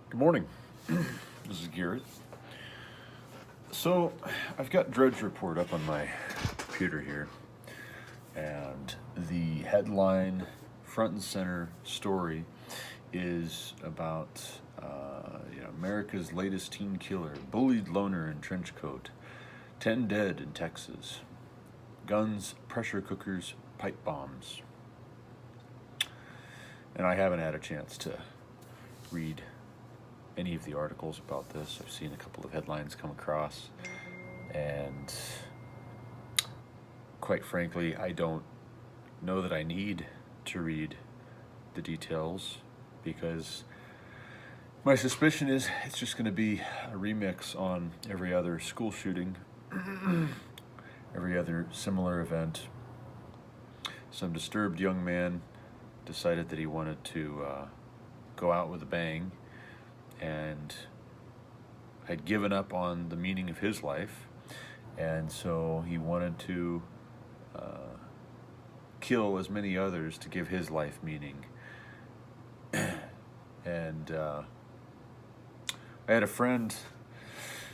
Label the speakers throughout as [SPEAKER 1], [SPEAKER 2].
[SPEAKER 1] Good morning. This is Garrett. So, I've got Drudge Report up on my computer here, and the headline, front and center story, is about America's latest teen killer, bullied loner in trench coat, 10 dead in Texas, guns, pressure cookers, pipe bombs. And I haven't had a chance to read any of the articles about this. I've seen a couple of headlines come across, and quite frankly, I don't know that I need to read the details, because my suspicion is it's just going to be a remix on every other school shooting, every other similar event. Some disturbed young man decided that he wanted to go out with a bang and had given up on the meaning of his life, and so he wanted to kill as many others to give his life meaning. And I had a friend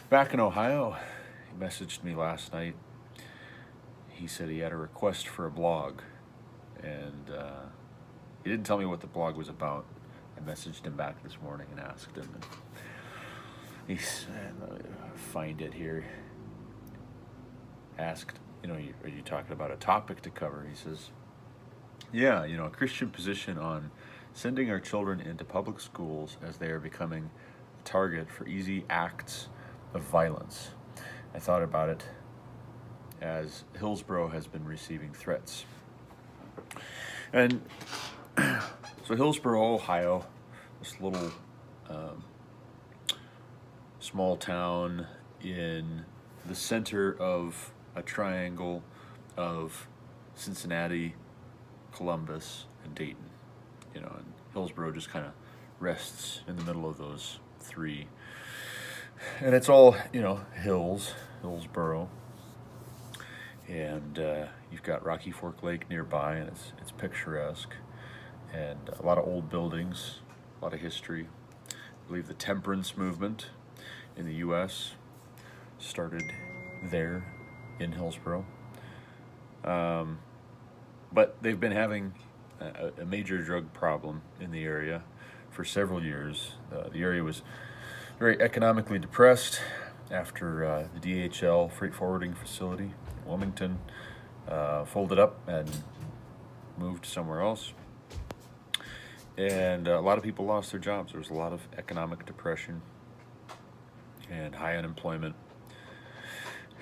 [SPEAKER 1] back in Ohio. He messaged me last night. He said he had a request for a blog, and he didn't tell me what the blog was about. I messaged him back this morning and asked him, and he's, find it here, asked, are you talking about a topic to cover? He says, yeah, a Christian position on sending our children into public schools as they are becoming a target for easy acts of violence. I thought about it as Hillsborough has been receiving threats. And so Hillsborough, Ohio, this little small town in the center of a triangle of Cincinnati, Columbus, and Dayton. And Hillsborough just kind of rests in the middle of those three. And it's all, Hillsborough. And you've got Rocky Fork Lake nearby, and it's picturesque. And a lot of old buildings, a lot of history. I believe the temperance movement in the U.S. started there in Hillsborough. But they've been having a major drug problem in the area for several years. The area was very economically depressed after the DHL freight forwarding facility in Wilmington folded up and moved somewhere else. And a lot of people lost their jobs. There was a lot of economic depression and high unemployment.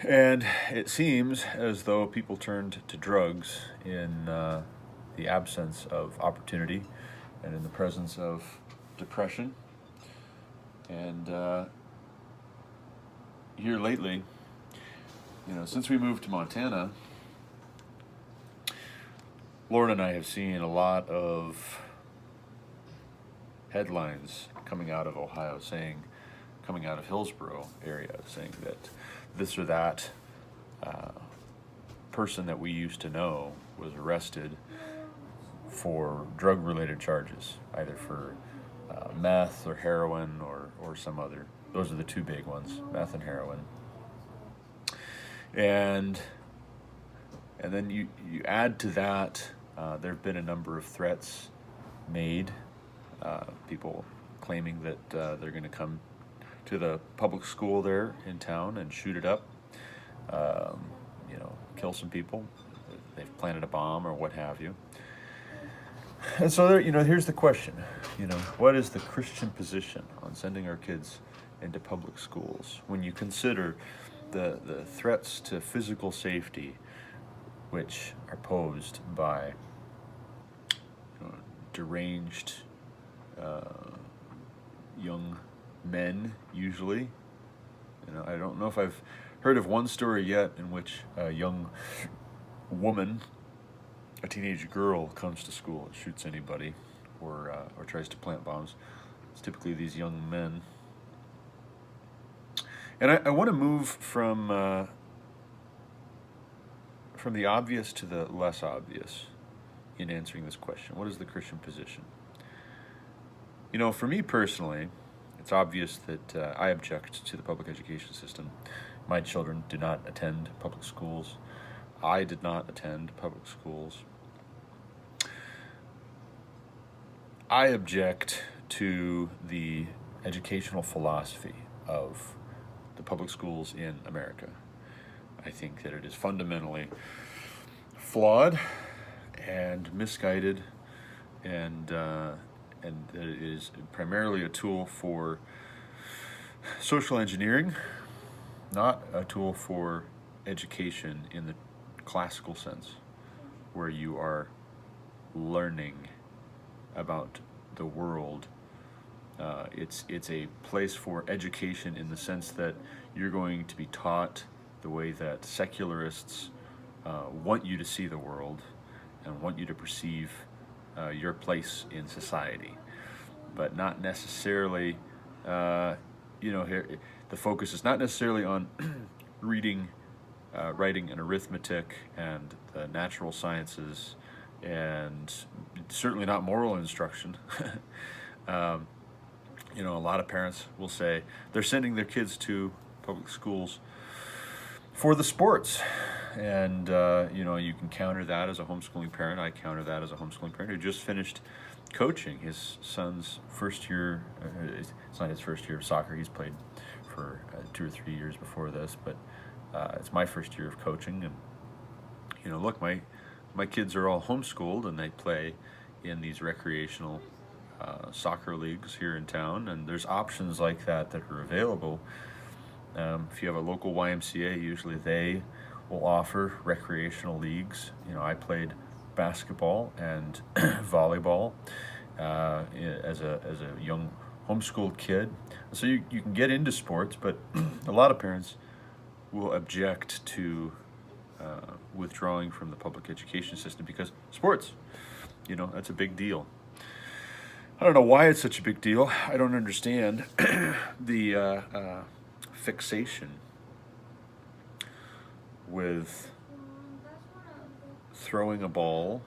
[SPEAKER 1] And it seems as though people turned to drugs in the absence of opportunity and in the presence of depression. And here lately, since we moved to Montana, Lauren and I have seen a lot of headlines coming out of Ohio coming out of Hillsborough area, saying that this or that person that we used to know was arrested for drug-related charges, either for meth or heroin or some other. Those are the two big ones, meth and heroin. And then you add to that, there have been a number of threats made, people claiming that they're going to come to the public school there in town and shoot it up, kill some people. They've planted a bomb or what have you. And so here's the question, what is the Christian position on sending our kids into public schools when you consider the threats to physical safety which are posed by deranged young men, usually. I don't know if I've heard of one story yet in which a young woman, a teenage girl, comes to school and shoots anybody or tries to plant bombs. It's typically these young men. And I want to move from the obvious to the less obvious in answering this question. What is the Christian position? For me personally, It's obvious that I object to the public education system. My children do not attend public schools. I did not attend public schools. I object to the educational philosophy of the public schools in America. I think that it is fundamentally flawed and misguided, and that it is primarily a tool for social engineering, not a tool for education in the classical sense, where you are learning about the world. It's a place for education in the sense that you're going to be taught the way that secularists want you to see the world and want you to perceive your place in society, but not necessarily, here the focus is not necessarily on reading, writing, and arithmetic and the natural sciences, and certainly not moral instruction. A lot of parents will say they're sending their kids to public schools for the sports. And, you can counter that as a homeschooling parent. I counter that as a homeschooling parent who just finished coaching his son's first year. It's not his first year of soccer. He's played for 2 or 3 years before this, but it's my first year of coaching. And, look, my kids are all homeschooled, and they play in these recreational soccer leagues here in town, and there's options like that are available. If you have a local YMCA, usually they will offer recreational leagues. I played basketball and volleyball as a young homeschooled kid. So you can get into sports, but a lot of parents will object to withdrawing from the public education system because sports, that's a big deal. I don't know why it's such a big deal. I don't understand the fixation with throwing a ball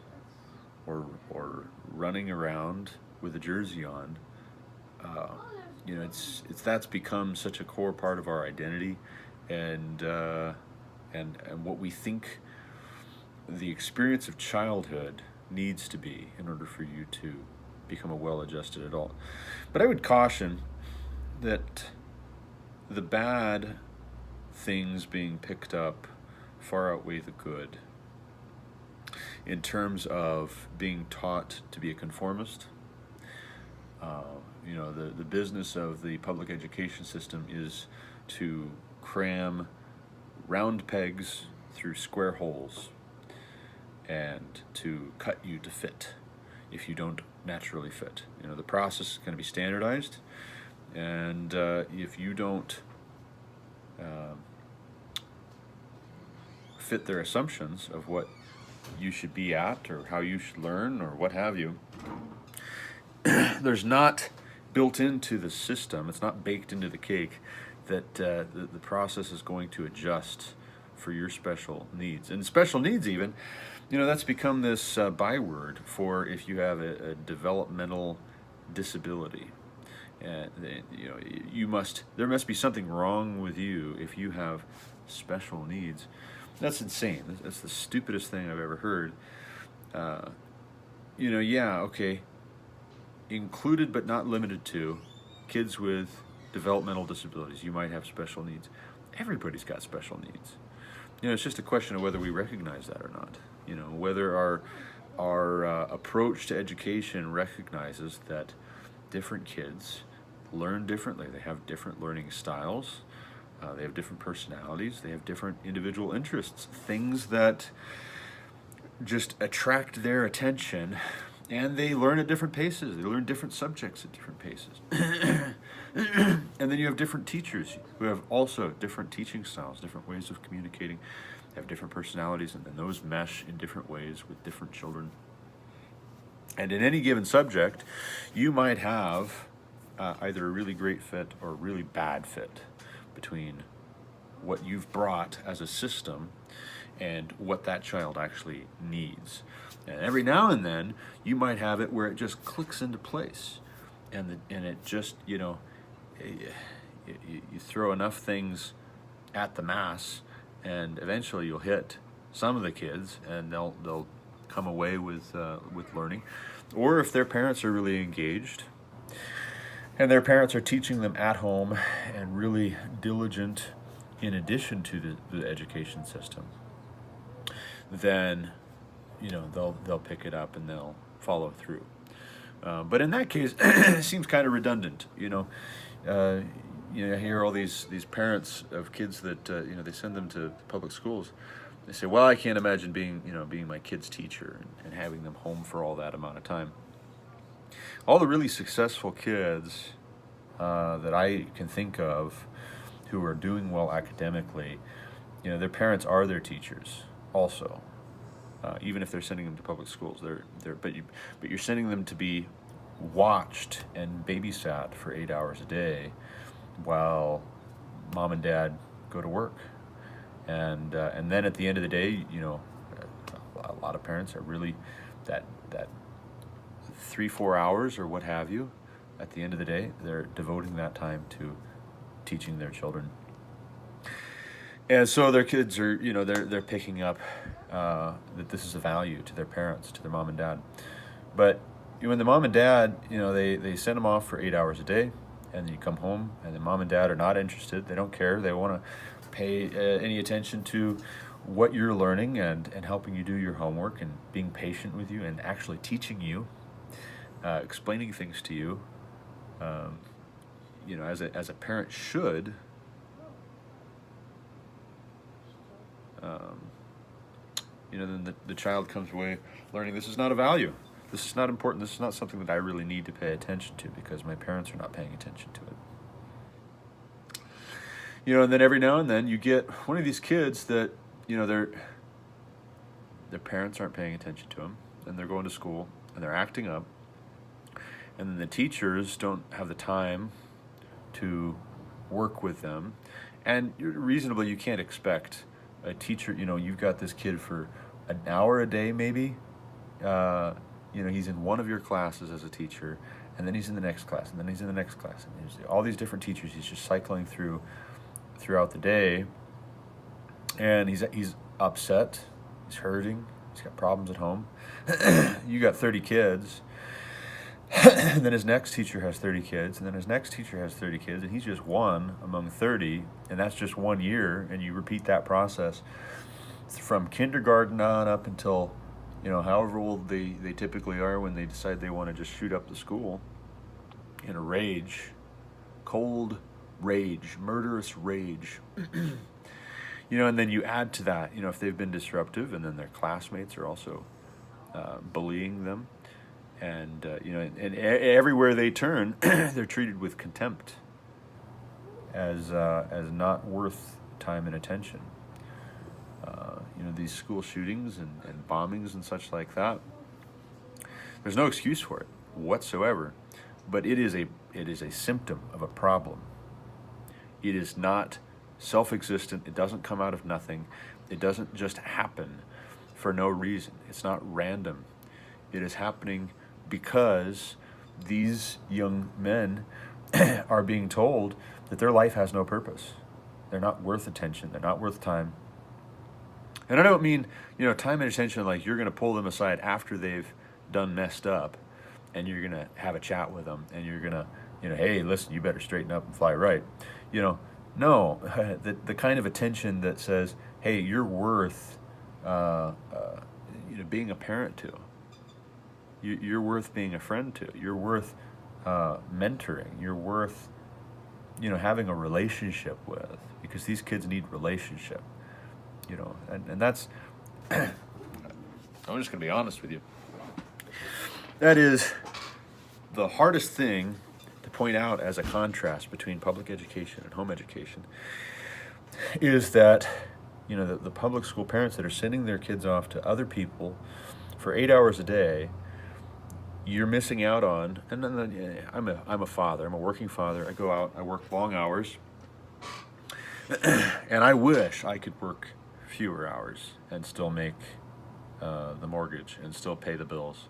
[SPEAKER 1] or running around with a jersey on. That's become such a core part of our identity, and what we think the experience of childhood needs to be in order for you to become a well-adjusted adult. But I would caution that the bad things being picked up far outweigh the good in terms of being taught to be a conformist. The business of the public education system is to cram round pegs through square holes and to cut you to fit if you don't naturally fit. The process is going to be standardized, and if you don't fit their assumptions of what you should be at or how you should learn or what have you, there's not built into the system, it's not baked into the cake that the process is going to adjust for your special needs. And special needs even, that's become this byword for if you have a developmental disability. There must be something wrong with you if you have special needs. That's insane. That's the stupidest thing I've ever heard. Okay. Included but not limited to kids with developmental disabilities. You might have special needs. Everybody's got special needs. It's just a question of whether we recognize that or not. Whether our approach to education recognizes that different kids learn differently. They have different learning styles. They have different personalities. They have different individual interests, things that just attract their attention, and they learn at different paces. They learn different subjects at different paces. And then you have different teachers who have also different teaching styles, different ways of communicating, have different personalities, and then those mesh in different ways with different children. And in any given subject, you might have either a really great fit or a really bad fit between what you've brought as a system and what that child actually needs. And every now and then, you might have it where it just clicks into place, and it just, you throw enough things at the mass, and eventually you'll hit some of the kids, and they'll come away with learning. Or if their parents are really engaged, and their parents are teaching them at home and really diligent in addition to the education system, then they'll pick it up and they'll follow through. But in that case, it seems kind of redundant. I hear all these parents of kids that they send them to public schools. They say, "Well, I can't imagine being my kid's teacher and having them home for all that amount of time." All the really successful kids that I can think of who are doing well academically, their parents are their teachers also. Even if they're sending them to public schools, but you're sending them to be watched and babysat for 8 hours a day while mom and dad go to work, and then at the end of the day, a lot of parents are really that 3-4 hours or what have you. At the end of the day, they're devoting that time to teaching their children. And so their kids are, they're picking up that this is a value to their parents, to their mom and dad. But when the mom and dad, they send them off for 8 hours a day, and then you come home, and the mom and dad are not interested. They don't care. They want to pay any attention to what you're learning and helping you do your homework and being patient with you and actually teaching you, explaining things to you, as a parent should. Then the child comes away learning this is not a value. This is not important. This is not something that I really need to pay attention to because my parents are not paying attention to it. And then every now and then you get one of these kids that, their parents aren't paying attention to them, and they're going to school and they're acting up, and then the teachers don't have the time to work with them, and reasonably you can't expect a teacher, you've got this kid for an hour a day maybe, he's in one of your classes as a teacher, and then he's in the next class, and then he's in the next class, and there's all these different teachers he's just cycling throughout the day, and he's upset, he's hurting, he's got problems at home. You got 30 kids, and then his next teacher has 30 kids, and then his next teacher has 30 kids, and he's just one among 30, and that's just 1 year, and you repeat that process from kindergarten on up until, however old they typically are when they decide they want to just shoot up the school in a rage, cold rage, murderous rage. And then you add to that, if they've been disruptive, and then their classmates are also bullying them. And everywhere they turn, they're treated with contempt as not worth time and attention. These school shootings and bombings and such like that, there's no excuse for it whatsoever, but it is a symptom of a problem. It is not self-existent. It doesn't come out of nothing. It doesn't just happen for no reason. It's not random. It is happening because these young men are being told that their life has no purpose. They're not worth attention. They're not worth time. And I don't mean, time and attention like you're going to pull them aside after they've done messed up, and you're going to have a chat with them, and you're going to, hey, listen, you better straighten up and fly right. No, the kind of attention that says, hey, you're worth, being a parent to. You're worth being a friend to. You're worth mentoring. You're worth, having a relationship with, because these kids need relationship. And that's, I'm just going to be honest with you. That is the hardest thing to point out as a contrast between public education and home education, is that, the public school parents that are sending their kids off to other people for 8 hours a day, you're missing out on, and then I'm a father, I'm a working father, I go out, I work long hours, and I wish I could work fewer hours and still make the mortgage and still pay the bills.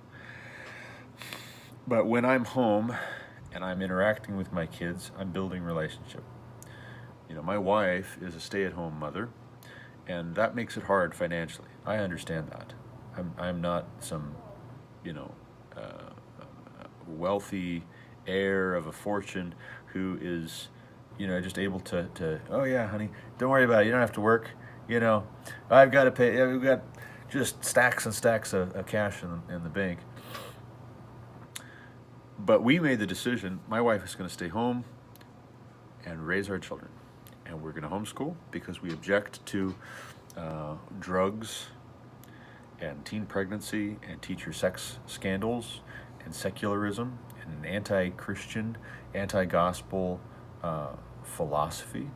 [SPEAKER 1] But when I'm home and I'm interacting with my kids, I'm building relationship. My wife is a stay-at-home mother, and that makes it hard financially. I understand that. I'm not some, you know, wealthy heir of a fortune who is, just able to, oh yeah, honey, don't worry about it. You don't have to work. I've got to pay. We've got just stacks and stacks of cash in the bank. But we made the decision. My wife is going to stay home and raise our children, and we're going to homeschool because we object to drugs and teen pregnancy and teacher sex scandals and secularism and an anti-Christian, anti-gospel philosophy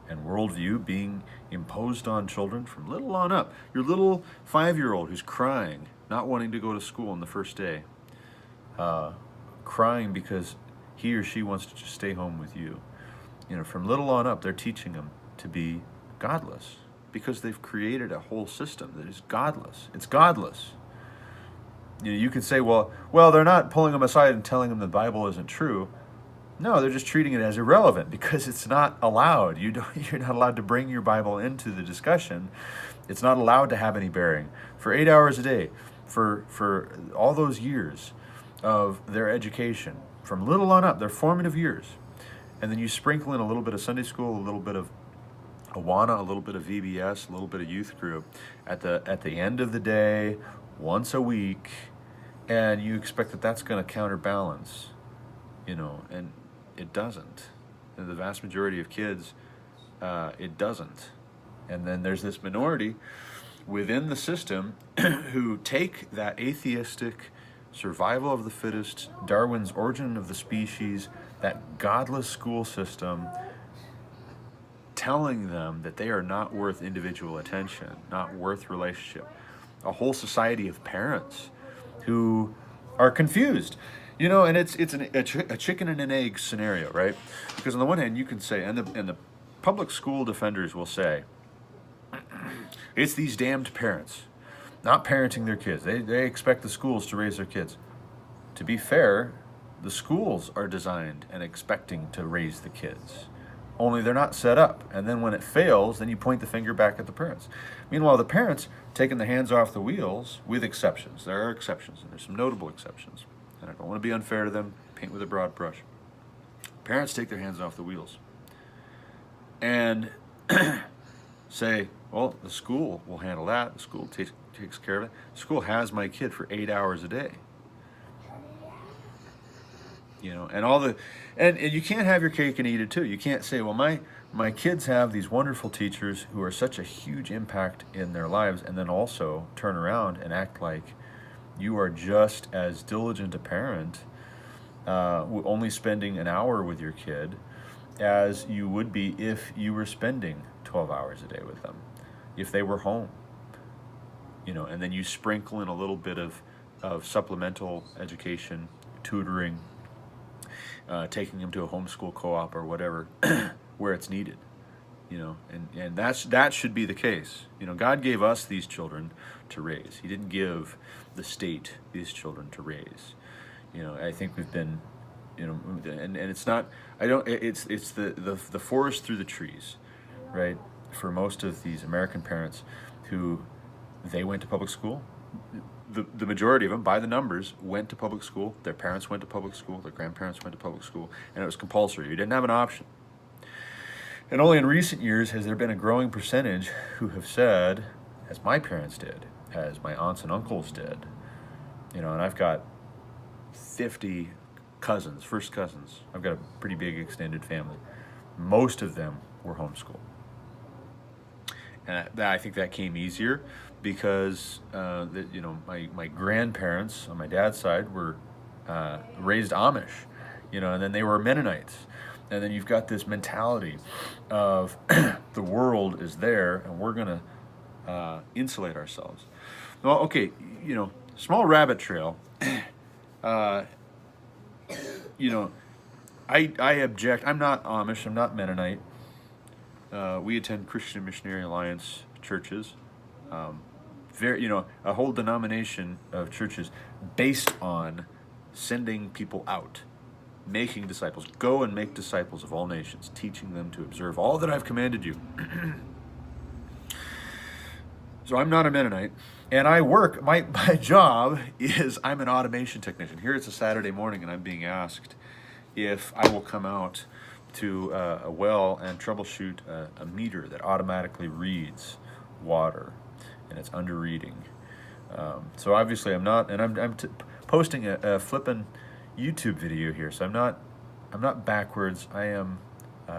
[SPEAKER 1] and worldview being imposed on children from little on up. Your little 5-year-old who's crying, not wanting to go to school on the first day, crying because he or she wants to just stay home with you. From little on up, they're teaching them to be godless because they've created a whole system that is godless. It's godless. You could say, well, they're not pulling them aside and telling them the Bible isn't true. No, they're just treating it as irrelevant because it's not allowed. You're not allowed to bring your Bible into the discussion. It's not allowed to have any bearing. For 8 hours a day, for all those years of their education, from little on up, their formative years, and then you sprinkle in a little bit of Sunday school, a little bit of Awana, a little bit of VBS, a little bit of youth group at the end of the day, once a week, and you expect that that's going to counterbalance, and it doesn't. And the vast majority of kids, it doesn't. And then there's this minority within the system who take that atheistic survival of the fittest, Darwin's origin of the species, that godless school system, telling them that they are not worth individual attention, not worth relationship. A whole society of parents who are confused, and it's a chicken and an egg scenario, right? Because on the one hand, you can say, and the public school defenders will say, it's these damned parents not parenting their kids. They expect the schools to raise their kids. To be fair, the schools are designed and expecting to raise the kids. Only they're not set up. And then when it fails, then you point the finger back at the parents. Meanwhile, the parents taking the hands off the wheels with exceptions. There are exceptions, and there's some notable exceptions. And I don't want to be unfair to them, paint with a broad brush. Parents take their hands off the wheels and say, well, the school will handle that. The school takes care of it. The school has my kid for 8 hours a day. And you can't have your cake and eat it too. You can't say, well, my kids have these wonderful teachers who are such a huge impact in their lives, and then also turn around and act like you are just as diligent a parent, only spending an hour with your kid, as you would be if you were spending 12 hours a day with them, if they were home. And then you sprinkle in a little bit of supplemental education, tutoring, taking them to a homeschool co-op or whatever, where it's needed, and that should be the case. God gave us these children to raise. He didn't give the state these children to raise. I think we've been, and it's not. It's the forest through the trees, right? For most of these American parents, who they went to public school. The majority of them, by the numbers, went to public school. Their parents went to public school. Their grandparents went to public school. And it was compulsory. You didn't have an option. And only in recent years has there been a growing percentage who have said, as my parents did, as my aunts and uncles did, and I've got 50 cousins, first cousins. I've got a pretty big extended family. Most of them were homeschooled. And I think that came easier because my grandparents on my dad's side were raised Amish, and then they were Mennonites, and then you've got this mentality of the world is there and we're gonna insulate ourselves. Well, okay, small rabbit trail. I object. I'm not Amish. I'm not Mennonite. We attend Christian Missionary Alliance churches. A whole denomination of churches based on sending people out, making disciples. Go and make disciples of all nations, teaching them to observe all that I've commanded you. So I'm not a Mennonite, and I work, my job is I'm an automation technician. Here it's a Saturday morning, and I'm being asked if I will come out to a well and troubleshoot a meter that automatically reads water, and it's under reading. So obviously I'm not, and I'm posting a flippin' YouTube video here, so I'm not backwards. I am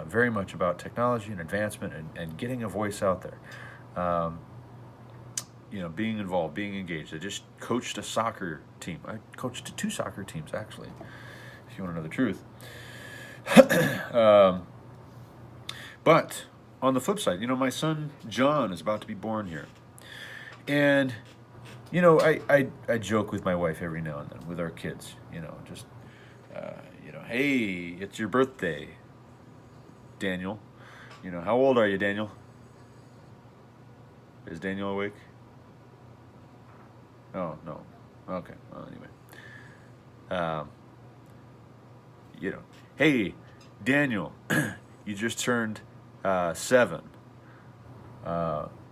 [SPEAKER 1] very much about technology and advancement and getting a voice out there. Being involved, being engaged. I just coached a soccer team. I coached 2 soccer teams, actually, if you want to know the truth. But on the flip side, my son John is about to be born here. And, I joke with my wife every now and then, with our kids, just, hey, it's your birthday, Daniel. How old are you, Daniel? Is Daniel awake? Oh, no. Okay. Well, anyway. Hey, Daniel, you just turned 7.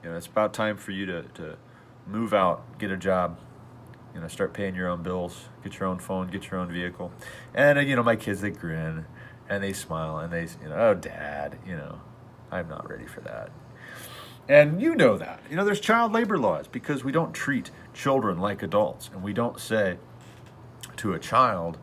[SPEAKER 1] It's about time for you to move out, get a job, start paying your own bills, get your own phone, get your own vehicle. And, my kids, they grin and they smile and they, oh, Dad, I'm not ready for that. And that. There's child labor laws because we don't treat children like adults. And we don't say to a child,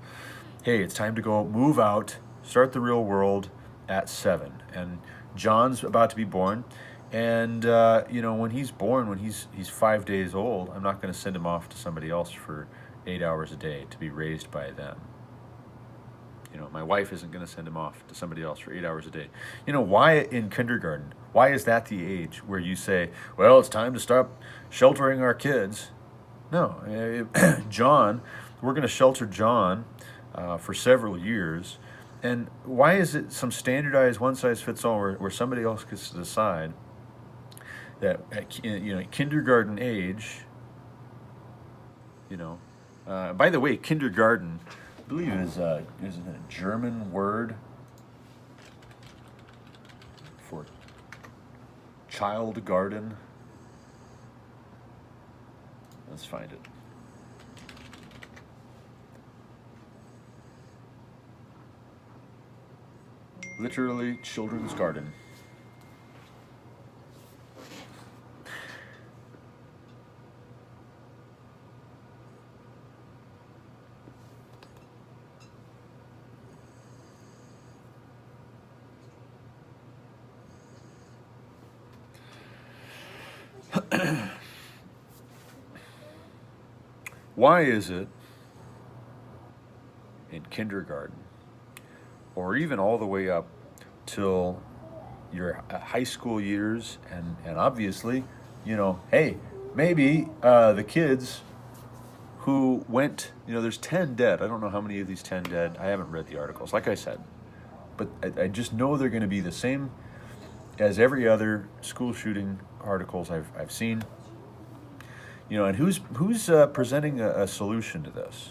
[SPEAKER 1] hey, it's time to go move out, start the real world at 7. And John's about to be born. And, when he's born, when he's 5 days old, I'm not going to send him off to somebody else for 8 hours a day to be raised by them. My wife isn't going to send him off to somebody else for 8 hours a day. Why in kindergarten? Why is that the age where you say, well, it's time to stop sheltering our kids? No, John, we're going to shelter John for several years. And why is it some standardized one-size-fits-all where somebody else gets to decide that at kindergarten age, by the way, kindergarten, I believe is a German word for child garden. Let's find it. Literally, children's garden. Why is it in kindergarten, or even all the way up till your high school years, and obviously, hey, maybe the kids who went, there's 10 dead. I don't know how many of these 10 dead. I haven't read the articles, like I said. But I just know they're going to be the same as every other school shooting articles I've seen. And who's presenting a solution to this?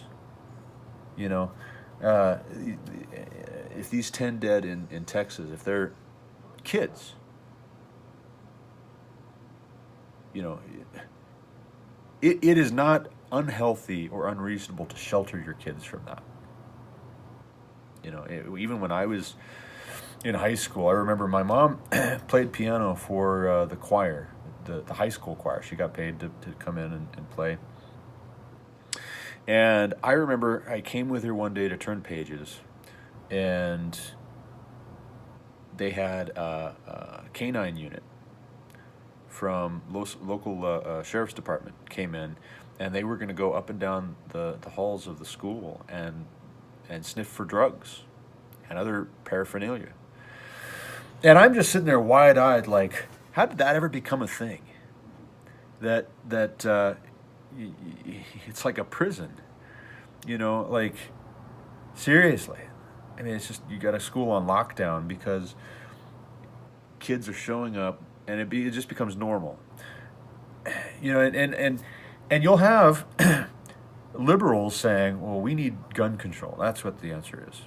[SPEAKER 1] If these 10 dead in Texas, if they're kids, it is not unhealthy or unreasonable to shelter your kids from that. Even when I was in high school, I remember my mom played piano for the choir, the high school choir. She got paid to come in and play. And I remember I came with her one day to turn pages, and they had a canine unit from local sheriff's department came in, and they were going to go up and down the halls of the school and sniff for drugs and other paraphernalia. And I'm just sitting there wide-eyed like, how did that ever become a thing? That it's like a prison, like, seriously. I mean, it's just, you got a school on lockdown because kids are showing up, and it just becomes normal. And you'll have liberals saying, well, we need gun control. That's what the answer is.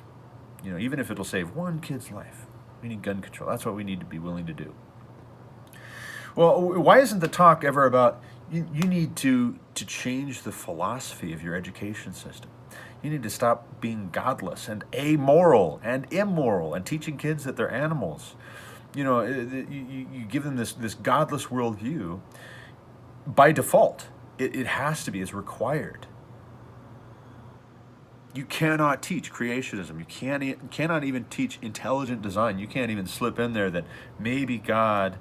[SPEAKER 1] even if it'll save one kid's life, we need gun control. That's what we need to be willing to do. Well, why isn't the talk ever about you need to change the philosophy of your education system? You need to stop being godless and amoral and immoral and teaching kids that they're animals. You give them this godless worldview by default. It has to be. It's required. You cannot teach creationism. You cannot even teach intelligent design. You can't even slip in there that maybe God,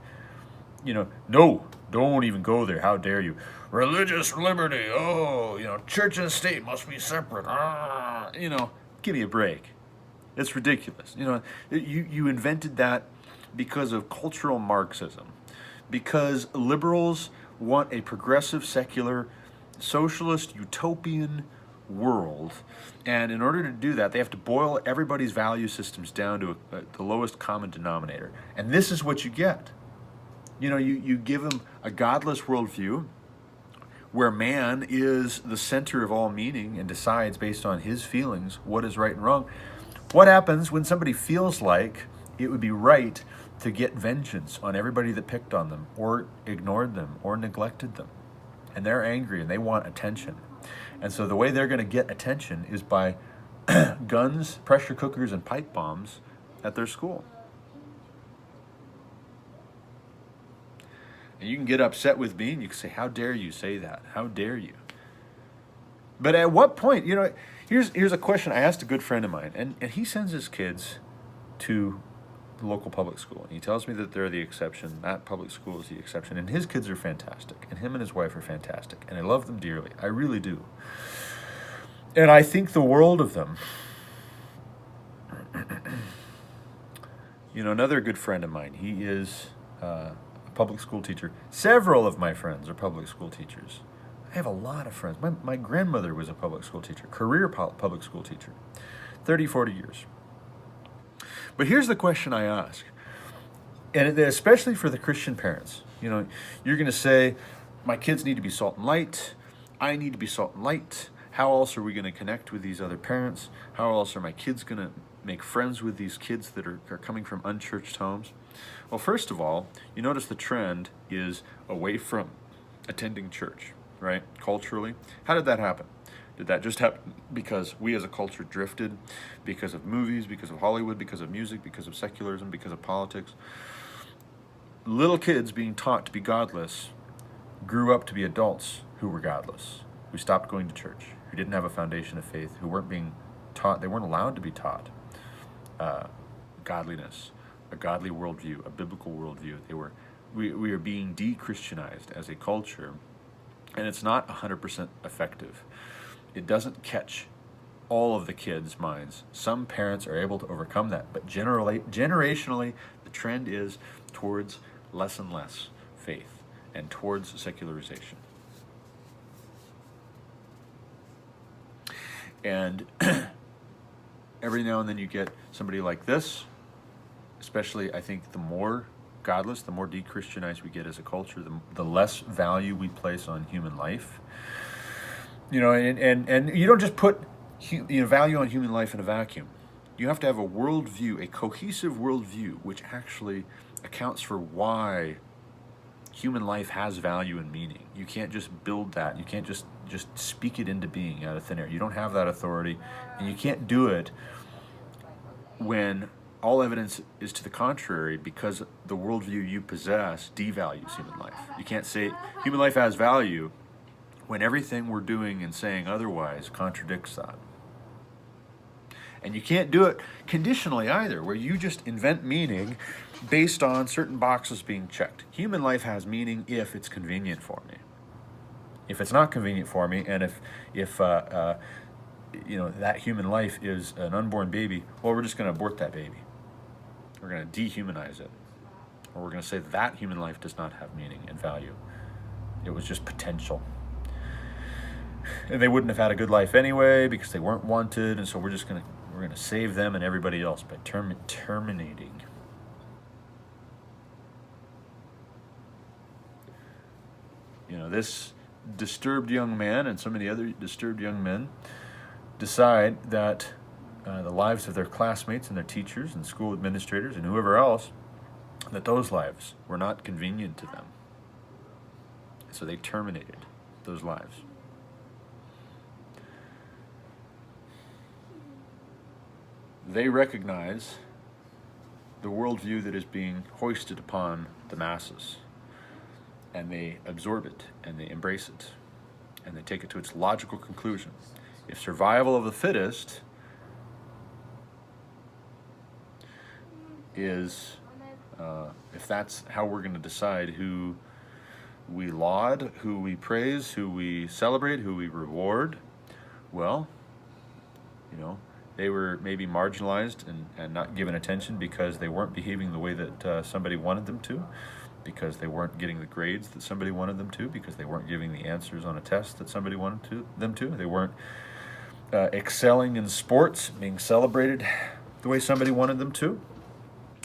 [SPEAKER 1] no, don't even go there. How dare you? Religious liberty. Oh, church and state must be separate. Give me a break. It's ridiculous. You invented that because of cultural Marxism, because liberals want a progressive, secular, socialist, utopian world, and in order to do that, they have to boil everybody's value systems down to the lowest common denominator. And this is what you get. You give them a godless worldview where man is the center of all meaning and decides based on his feelings what is right and wrong. What happens when somebody feels like it would be right to get vengeance on everybody that picked on them or ignored them or neglected them? And they're angry and they want attention. And so the way they're going to get attention is by guns, pressure cookers, and pipe bombs at their school. And you can get upset with me and you can say, how dare you say that? How dare you? But at what point, here's a question I asked a good friend of mine, and he sends his kids to the local public school. And he tells me that they're the exception. That public school is the exception. And his kids are fantastic. And him and his wife are fantastic. And I love them dearly. I really do. And I think the world of them. Another good friend of mine, he is a public school teacher. Several of my friends are public school teachers. I have a lot of friends. My grandmother was a public school teacher, career public school teacher, 30, 40 years. But here's the question I ask, and especially for the Christian parents. You're going to say, my kids need to be salt and light. I need to be salt and light. How else are we going to connect with these other parents? How else are my kids going to make friends with these kids that are coming from unchurched homes? Well, first of all, you notice the trend is away from attending church, right? Culturally. How did that happen? Did that just happen because we as a culture drifted, because of movies, because of Hollywood, because of music, because of secularism, because of politics? Little kids being taught to be godless grew up to be adults who were godless, who stopped going to church, who didn't have a foundation of faith, who weren't being taught, they weren't allowed to be taught godliness, a godly worldview, a biblical worldview. We are being de-Christianized as a culture, and it's not 100% effective. It doesn't catch all of the kids' minds. Some parents are able to overcome that, but generationally, the trend is towards less and less faith and towards secularization. And every now and then you get somebody like this, especially I think the more godless, the more de-Christianized we get as a culture, the less value we place on human life. And you don't just put value on human life in a vacuum. You have to have a worldview, a cohesive worldview, which actually accounts for why human life has value and meaning. You can't just build that. You can't just speak it into being out of thin air. You don't have that authority, and you can't do it when all evidence is to the contrary, because the worldview you possess devalues human life. You can't say human life has value when everything we're doing and saying otherwise contradicts that. And you can't do it conditionally either, where you just invent meaning based on certain boxes being checked. Human life has meaning if it's convenient for me. If it's not convenient for me, and if that human life is an unborn baby, well, we're just going to abort that baby. We're going to dehumanize it. Or we're going to say that human life does not have meaning and value. It was just potential. And they wouldn't have had a good life anyway because they weren't wanted, and so we're going to save them and everybody else by terminating. This disturbed young man and so many other disturbed young men decide that the lives of their classmates and their teachers and school administrators and whoever else, that those lives were not convenient to them. So they terminated those lives. They recognize the worldview that is being hoisted upon the masses, and they absorb it, and they embrace it, and they take it to its logical conclusion. If survival of the fittest is, if that's how we're going to decide who we laud, who we praise, who we celebrate, who we reward, well, they were maybe marginalized and not given attention because they weren't behaving the way that somebody wanted them to, because they weren't getting the grades that somebody wanted them to, because they weren't giving the answers on a test that somebody wanted them to. They weren't excelling in sports, being celebrated the way somebody wanted them to.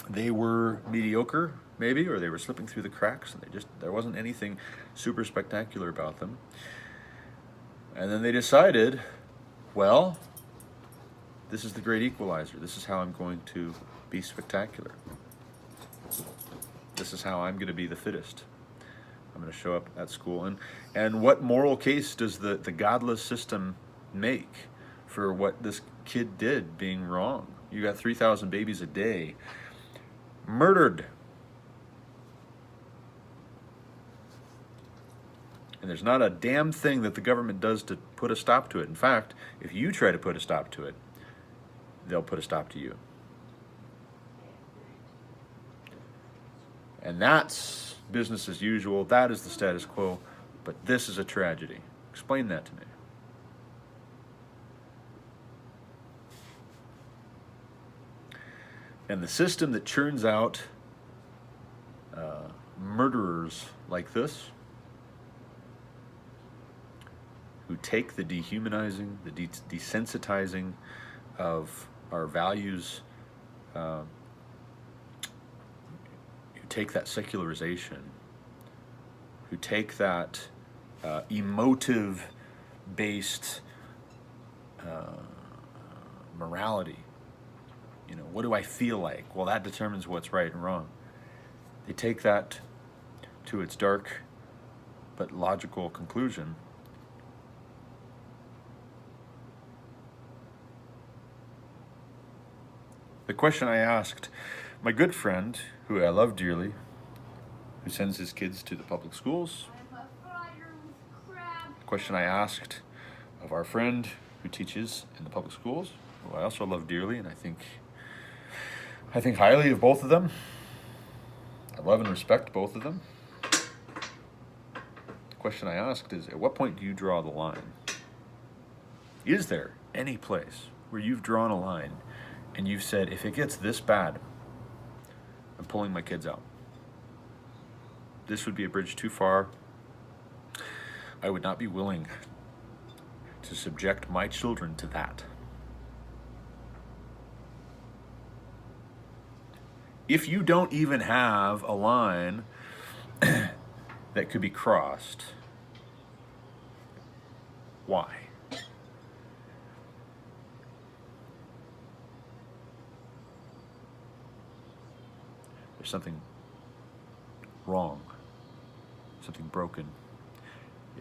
[SPEAKER 1] They were mediocre, maybe, or they were slipping through the cracks, and there wasn't anything super spectacular about them. And then they decided, well, this is the great equalizer. This is how I'm going to be spectacular. This is how I'm going to be the fittest. I'm going to show up at school. And what moral case does the godless system make for what this kid did being wrong? You got 3,000 babies a day murdered. And there's not a damn thing that the government does to put a stop to it. In fact, if you try to put a stop to it, they'll put a stop to you. And that's business as usual. That is the status quo. But this is a tragedy. Explain that to me. And the system that churns out murderers like this, who take the dehumanizing, the desensitizing of our values, who take that secularization, who take that emotive-based morality. What do I feel like? Well, that determines what's right and wrong. They take that to its dark but logical conclusion. The question I asked my good friend, who I love dearly, who sends his kids to the public schools, the question I asked of our friend who teaches in the public schools, who I also love dearly, and I think highly of both of them. I love and respect both of them. The question I asked is, at what point do you draw the line? Is there any place where you've drawn a line and you've said, if it gets this bad, I'm pulling my kids out? This would be a bridge too far. I would not be willing to subject my children to that. If you don't even have a line that could be crossed, why? There's something wrong, something broken.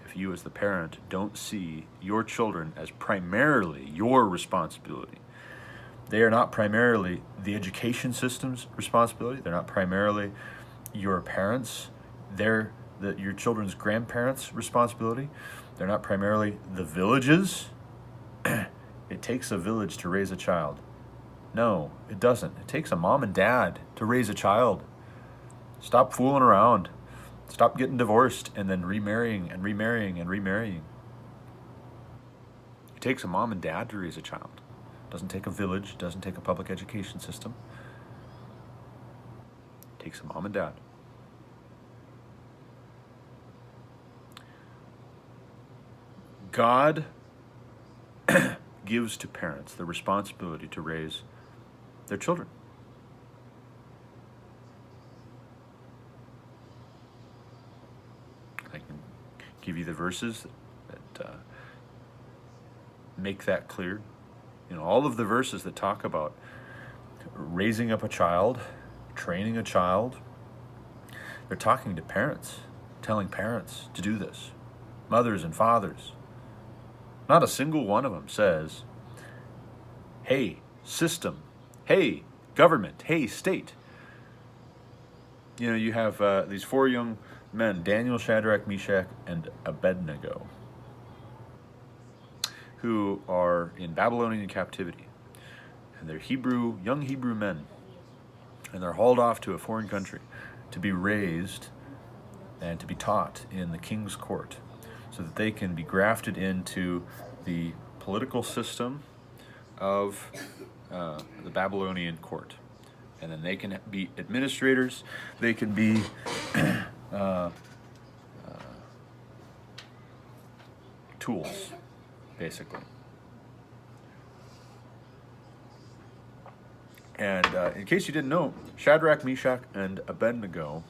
[SPEAKER 1] If you as the parent don't see your children as primarily your responsibility, they are not primarily the education system's responsibility. They're not primarily your parents. They're your children's grandparents' responsibility. They're not primarily the village's. It takes a village to raise a child. No, it doesn't. It takes a mom and dad to raise a child. Stop fooling around. Stop getting divorced and then remarrying and remarrying and remarrying. It takes a mom and dad to raise a child. It doesn't take a village. It doesn't take a public education system. It takes a mom and dad. God gives to parents the responsibility to raise their children. I can give you the verses that make that clear. all of the verses that talk about raising up a child, training a child, they're talking to parents, telling parents to do this, mothers and fathers. Not a single one of them says, hey, system, hey, government, hey, state. You have these 4 young men, Daniel, Shadrach, Meshach, and Abednego, who are in Babylonian captivity. And they're young Hebrew men. And they're hauled off to a foreign country to be raised and to be taught in the king's court so that they can be grafted into the political system of the Babylonian court. And then they can be administrators, they can be tools, basically. And in case you didn't know, Shadrach, Meshach, and Abednego,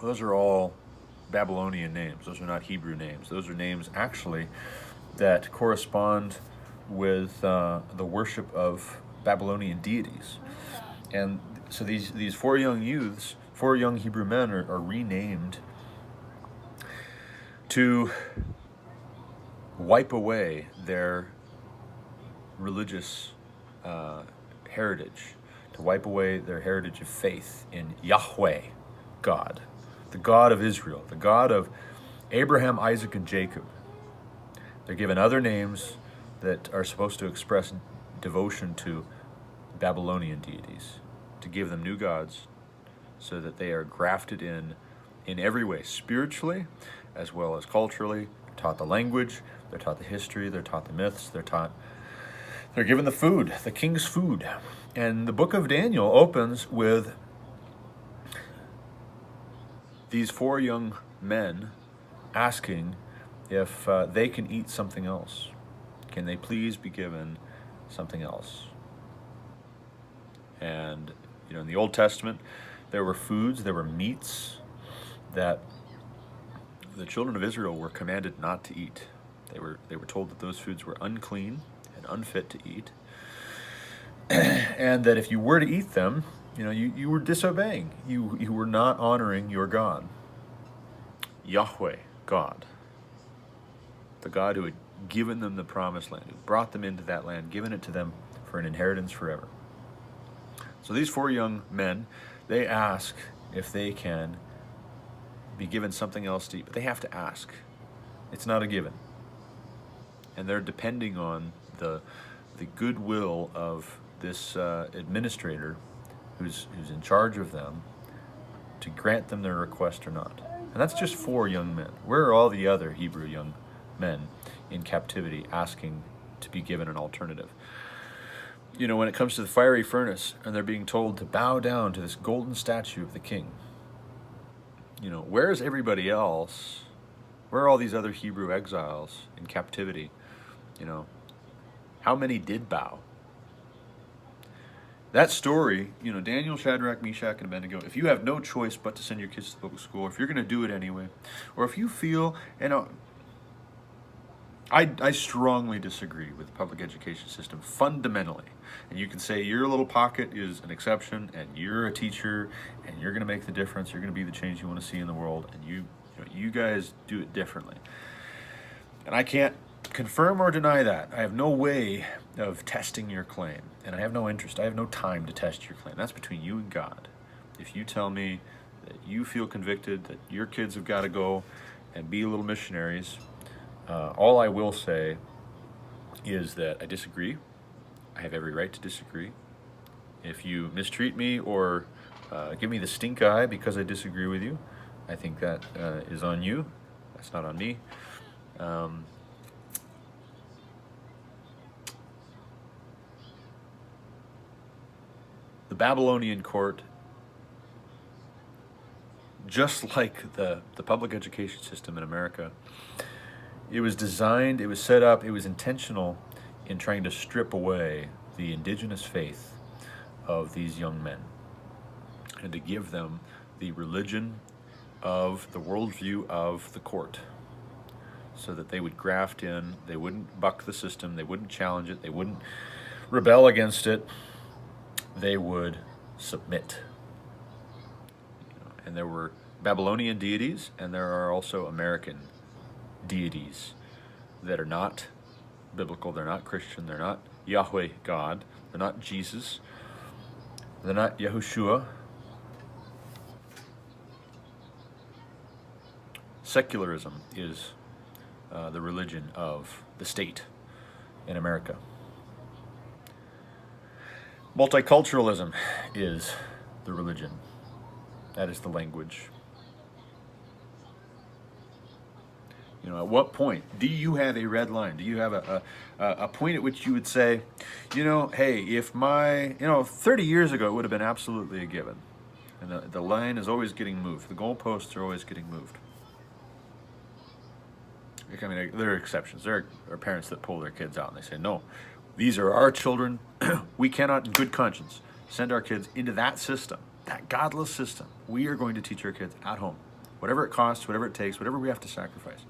[SPEAKER 1] those are all Babylonian names. Those are not Hebrew names. Those are names actually that correspond with the worship of Babylonian deities. And so these 4 young youths, 4 young Hebrew men are renamed to wipe away their religious heritage, to wipe away their heritage of faith in Yahweh, God, the God of Israel, the God of Abraham, Isaac, and Jacob. They're given other names that are supposed to express devotion to Babylonian deities, to give them new gods so that they are grafted in every way, spiritually as well as culturally. They're taught the language, they're taught the history, they're taught the myths, they're given the food, the king's food. And the book of Daniel opens with these 4 young men asking if they can eat something else. Can they please be given something else? And, in the Old Testament, there were foods, there were meats that the children of Israel were commanded not to eat. They were told that those foods were unclean and unfit to eat, and that if you were to eat them, you were disobeying. You were not honoring your God, Yahweh, God, the God who had given them the promised land, who brought them into that land, given it to them for an inheritance forever. So these 4 young men, they ask if they can be given something else to eat, but they have to ask. It's not a given. And they're depending on the goodwill of this administrator who's in charge of them to grant them their request or not. And that's just 4 young men. Where are all the other Hebrew young men in captivity asking to be given an alternative? When it comes to the fiery furnace and they're being told to bow down to this golden statue of the king, where is everybody else? Where are all these other Hebrew exiles in captivity? How many did bow? That story, Daniel, Shadrach, Meshach, and Abednego, if you have no choice but to send your kids to public school, if you're going to do it anyway, or if you feel, I strongly disagree with the public education system fundamentally. And you can say your little pocket is an exception, and you're a teacher, and you're going to make the difference. You're going to be the change you want to see in the world, and you guys do it differently. And I can't confirm or deny that. I have no way of testing your claim, and I have no interest. I have no time to test your claim. That's between you and God. If you tell me that you feel convicted that your kids have got to go and be little missionaries, all I will say is that I disagree. I have every right to disagree. If you mistreat me or give me the stink eye because I disagree with you, I think that is on you. That's not on me. The Babylonian court, just like the public education system in America, it was designed, it was set up, it was intentional in trying to strip away the indigenous faith of these young men and to give them the religion of the worldview of the court so that they would graft in, they wouldn't buck the system, they wouldn't challenge it, they wouldn't rebel against it, they would submit. And there were Babylonian deities, and there are also American deities that are not biblical, they're not Christian, they're not Yahweh God, they're not Jesus, they're not Yahushua. Secularism is the religion of the state in America. Multiculturalism is the religion. That is the language. You know, at what point do you have a red line? Do you have a point at which you would say, you know, hey, if 30 years ago it would have been absolutely a given. And the line is always getting moved. The goalposts are always getting moved. I mean, there are exceptions. There are parents that pull their kids out and they say, no, these are our children. We cannot, in good conscience, send our kids into that system, that godless system. We are going to teach our kids at home. Whatever it costs, whatever it takes, whatever we have to sacrifice,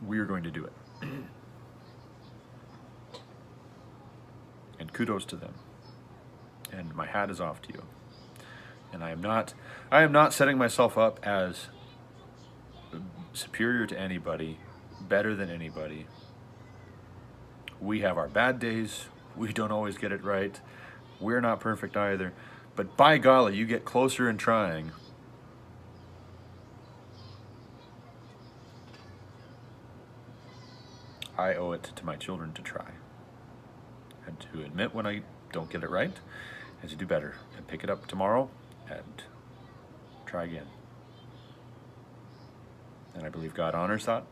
[SPEAKER 1] we are going to do it. And kudos to them. And my hat is off to you. And I am not setting myself up as superior to anybody, better than anybody. We have our bad days. We don't always get it right. We're not perfect either. But by golly, you get closer in trying. I owe it to my children to try. And to admit when I don't get it right, and to do better. And pick it up tomorrow and try again. And I believe God honors that.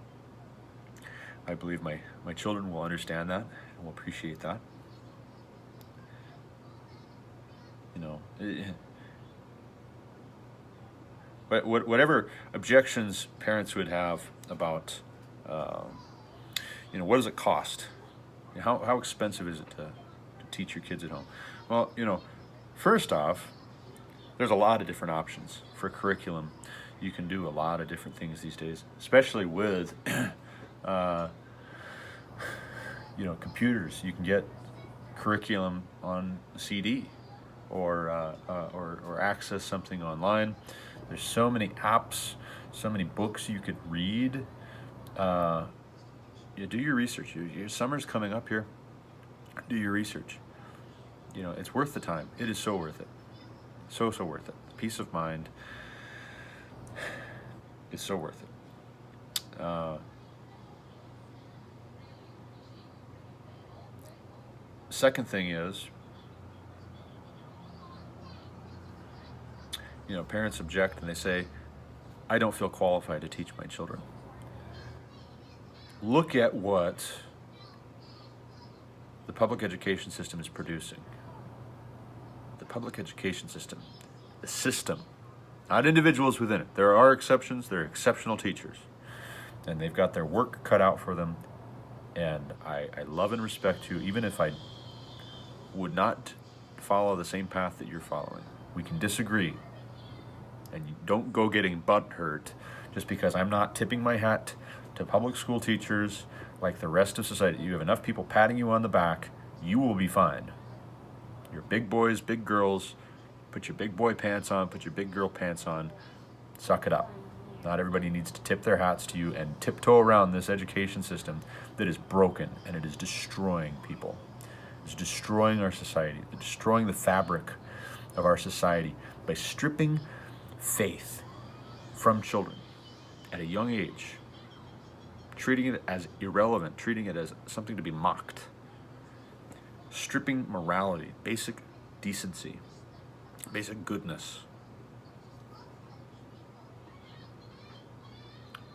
[SPEAKER 1] I believe my children will understand that and will appreciate that. You know, but whatever objections parents would have about, what does it cost? How expensive is it to teach your kids at home? Well, first off, there's a lot of different options for curriculum. You can do a lot of different things these days, especially with, computers. You can get curriculum on CD or access something online. There's so many apps, so many books you could read. You do your research. Your summer's coming up here. Do your research. It's worth the time. It is so worth it. So worth it. Peace of mind is so worth it. Second thing is, parents object and they say, I don't feel qualified to teach my children. Look at what the public education system is producing. The public education system, the system, not individuals within it. There are exceptions. There are exceptional teachers, and they've got their work cut out for them. And I love and respect you, even if I would not follow the same path that you're following. We can disagree, and you don't go getting butthurt just because I'm not tipping my hat to public school teachers like the rest of society. You have enough people patting you on the back, you will be fine. You're big boys, big girls. Put your big boy pants on, put your big girl pants on. Suck it up. Not everybody needs to tip their hats to you and tiptoe around this education system that is broken, and it is destroying people. It's destroying our society. It's destroying the fabric of our society by stripping faith from children at a young age, treating it as irrelevant, treating it as something to be mocked, stripping morality, basic decency, basic goodness,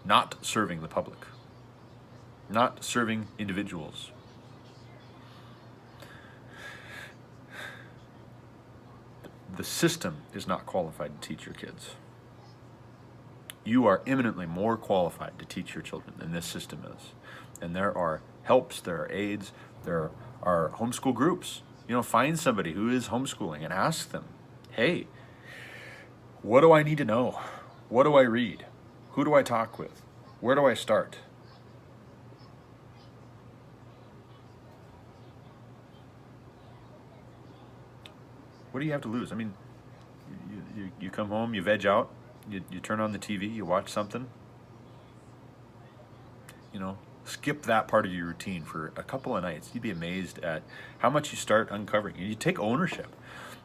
[SPEAKER 1] not serving the public, not serving individuals. The system is not qualified to teach your kids. You are eminently more qualified to teach your children than this system is. And there are helps, there are aids, there are homeschool groups. Find somebody who is homeschooling and ask them, hey, what do I need to know? What do I read? Who do I talk with? Where do I start? What do you have to lose? I mean, you come home, you veg out, you turn on the TV, you watch something, skip that part of your routine for a couple of nights. You'd be amazed at how much you start uncovering. And you take ownership.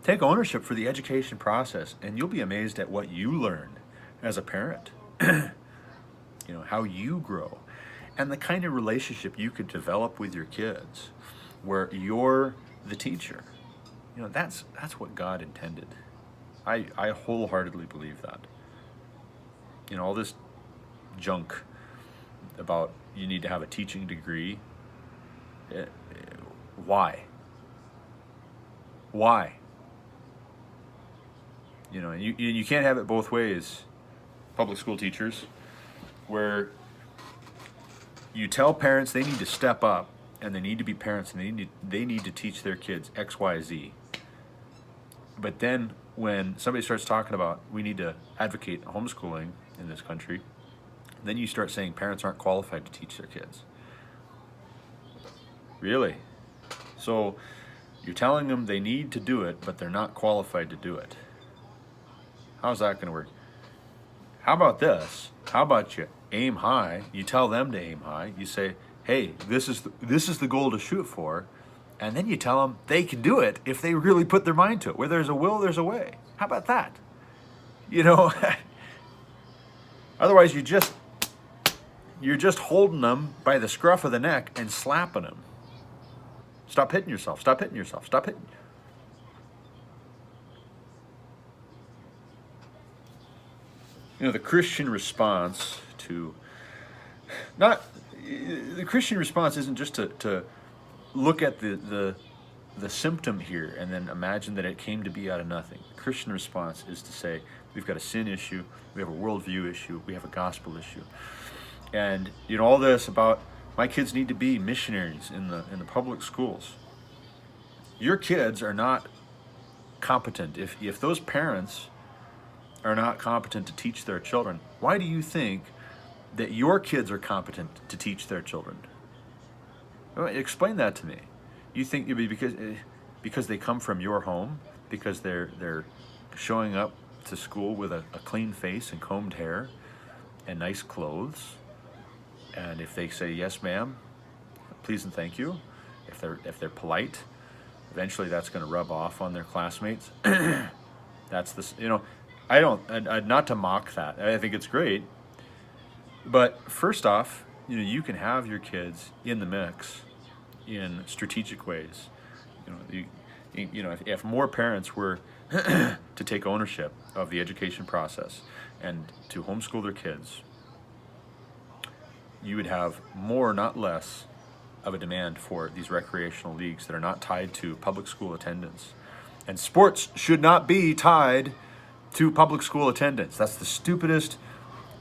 [SPEAKER 1] Take ownership for the education process, and you'll be amazed at what you learn as a parent. How you grow, and the kind of relationship you could develop with your kids, where you're the teacher. That's what God intended. I wholeheartedly believe that. All this junk about you need to have a teaching degree. Why? And you can't have it both ways, public school teachers, where you tell parents they need to step up and they need to be parents and they need to teach their kids X, Y, Z. But then when somebody starts talking about we need to advocate homeschooling in this country, then you start saying parents aren't qualified to teach their kids. Really? So you're telling them they need to do it, but they're not qualified to do it. How's that going to work? How about this? How about you aim high? You tell them to aim high. You say, hey, this is the goal to shoot for. And then you tell them they can do it if they really put their mind to it. Where there's a will, there's a way. How about that? Otherwise you're just holding them by the scruff of the neck and slapping them. Stop hitting yourself. Stop hitting yourself. Stop hitting. The Christian response isn't just to look at the symptom here and then imagine that it came to be out of nothing. The Christian response is to say we've got a sin issue, we have a worldview issue, we have a gospel issue, and all this about my kids need to be missionaries in the public schools. Your kids are not competent. If those parents are not competent to teach their children, why do you think that your kids are competent to teach their children? Explain that to me. You think it'd be because they come from your home, because they're showing up to school with a clean face and combed hair and nice clothes, and if they say yes ma'am, please and thank you, if they're polite, eventually that's going to rub off on their classmates. That's this. I'd not to mock that. I think it's great. But first off, you can have your kids in the mix in strategic ways. If more parents were to take ownership of the education process and to homeschool their kids, you would have more, not less, of a demand for these recreational leagues that are not tied to public school attendance. And sports should not be tied to public school attendance. That's the stupidest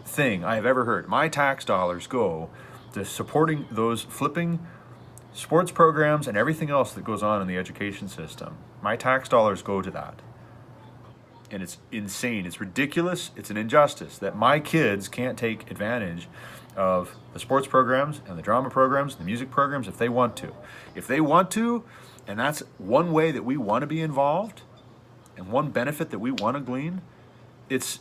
[SPEAKER 1] thing I have ever heard. My tax dollars go to supporting those flipping sports programs and everything else that goes on in the education system. My tax dollars go to that. And it's insane. It's ridiculous. It's an injustice that my kids can't take advantage of the sports programs and the drama programs, and the music programs if they want to. If they want to, and that's one way that we want to be involved, and one benefit that we want to glean, it's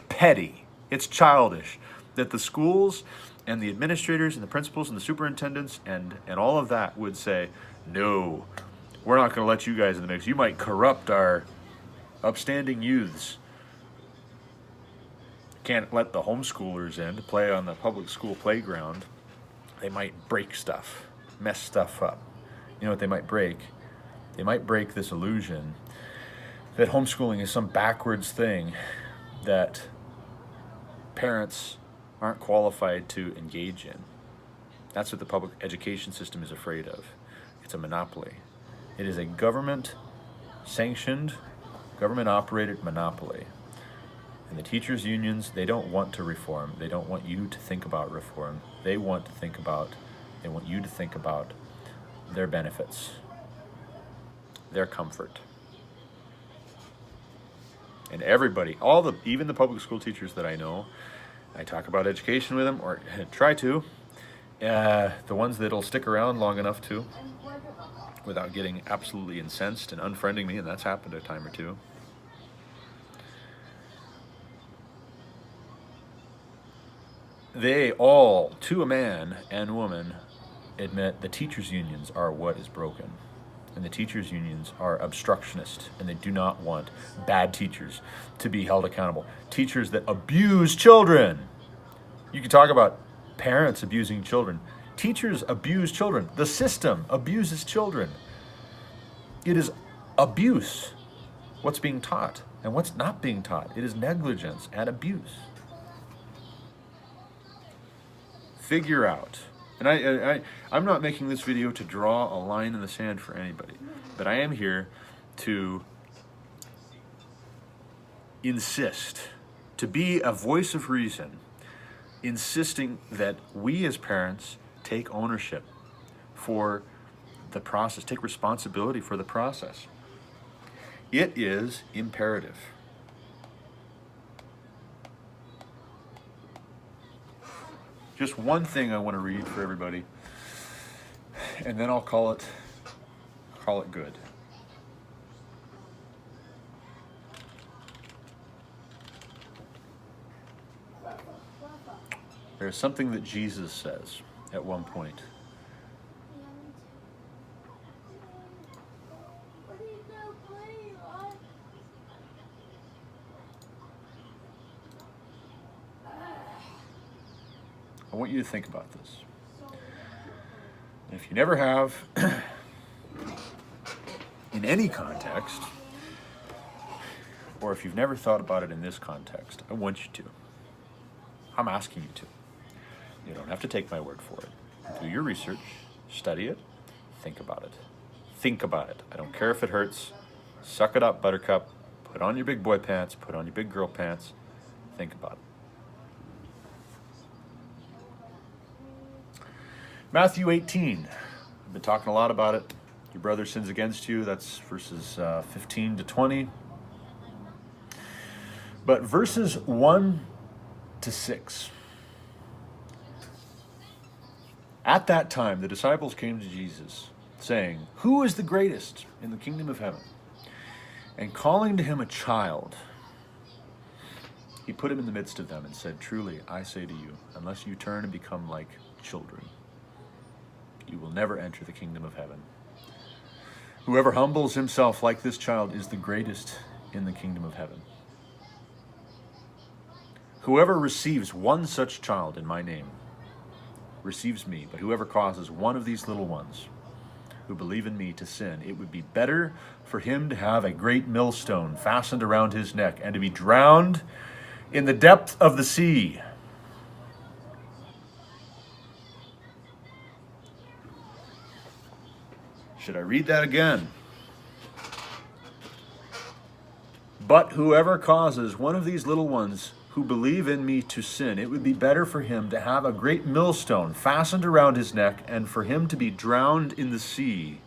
[SPEAKER 1] petty, it's childish that the schools and the administrators and the principals and the superintendents and all of that would say, no, we're not going to let you guys in the mix. You might corrupt our upstanding youths. Can't let the homeschoolers in to play on the public school playground. They might break stuff, mess stuff up. You know what they might break? They might break this illusion that homeschooling is some backwards thing that parents aren't qualified to engage in. That's what the public education system is afraid of. It's a monopoly. It is a government-sanctioned, government-operated monopoly. And the teachers' unions, they don't want to reform. They don't want you to think about reform. They want you to think about their benefits, their comfort. And everybody, even the public school teachers that I know, I talk about education with them, or try to, the ones that'll stick around long enough to, without getting absolutely incensed and unfriending me, and that's happened a time or two. They all, to a man and woman, admit the teachers' unions are what is broken. And the teachers' unions are obstructionist, and they do not want bad teachers to be held accountable. Teachers that abuse children. You can talk about parents abusing children. Teachers abuse children. The system abuses children. It is abuse, what's being taught and what's not being taught. It is negligence and abuse. Figure out. And I'm not making this video to draw a line in the sand for anybody, but I am here to insist, to be a voice of reason, insisting that we as parents take ownership for the process, take responsibility for the process. It is imperative. Just one thing I want to read for everybody, and then I'll call it good. There's something that Jesus says at one point. I want you to think about this. And if you never have, in any context, or if you've never thought about it in this context, I want you to. I'm asking you to. You don't have to take my word for it. Do your research, study it, think about it. Think about it. I don't care if it hurts. Suck it up, buttercup. Put on your big boy pants, put on your big girl pants. Think about it. Matthew 18. I've been talking a lot about it. Your brother sins against you. That's verses 15 to 20. But verses 1 to 6. At that time, the disciples came to Jesus, saying, "Who is the greatest in the kingdom of heaven?" And calling to him a child, he put him in the midst of them and said, "Truly, I say to you, unless you turn and become like children, you will never enter the kingdom of heaven. Whoever humbles himself like this child is the greatest in the kingdom of heaven. Whoever receives one such child in my name receives me, but whoever causes one of these little ones who believe in me to sin, it would be better for him to have a great millstone fastened around his neck and to be drowned in the depth of the sea." Should I read that again? "But whoever causes one of these little ones who believe in me to sin, it would be better for him to have a great millstone fastened around his neck and for him to be drowned in the sea."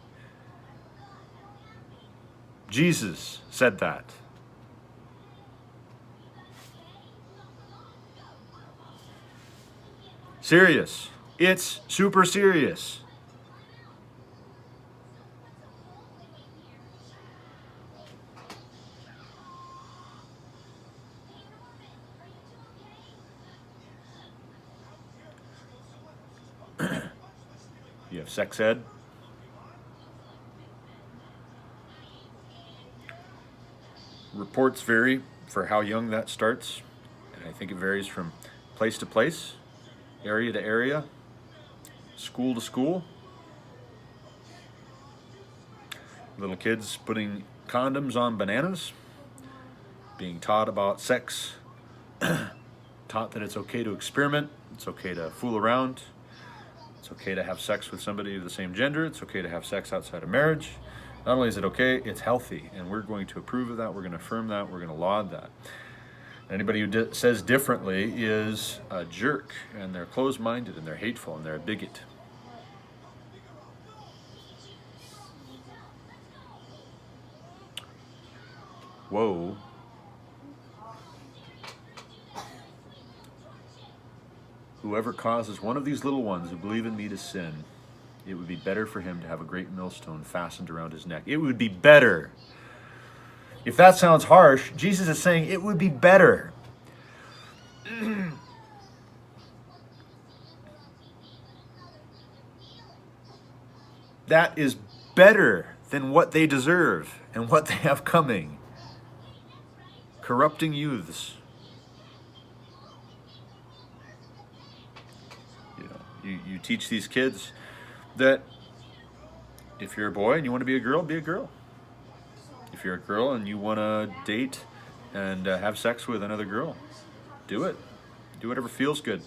[SPEAKER 1] Jesus said that. Serious. It's super serious. You have sex ed. Reports vary for how young that starts, and I think it varies from place to place, area to area, school to school. Little kids putting condoms on bananas, being taught about sex, taught that it's okay to experiment, it's okay to fool around, it's okay to have sex with somebody of the same gender, it's okay to have sex outside of marriage. Not only is it okay, it's healthy, and we're going to approve of that, we're going to affirm that, we're going to laud that. Anybody who says differently is a jerk, and they're closed-minded, and they're hateful, and they're a bigot. Whoa. Whoever causes one of these little ones who believe in me to sin, it would be better for him to have a great millstone fastened around his neck. It would be better. If that sounds harsh, Jesus is saying it would be better. That is better than what they deserve and what they have coming. Corrupting youths. You teach these kids that if you're a boy and you want to be a girl, be a girl. If you're a girl and you want to date and have sex with another girl, do it. Do whatever feels good.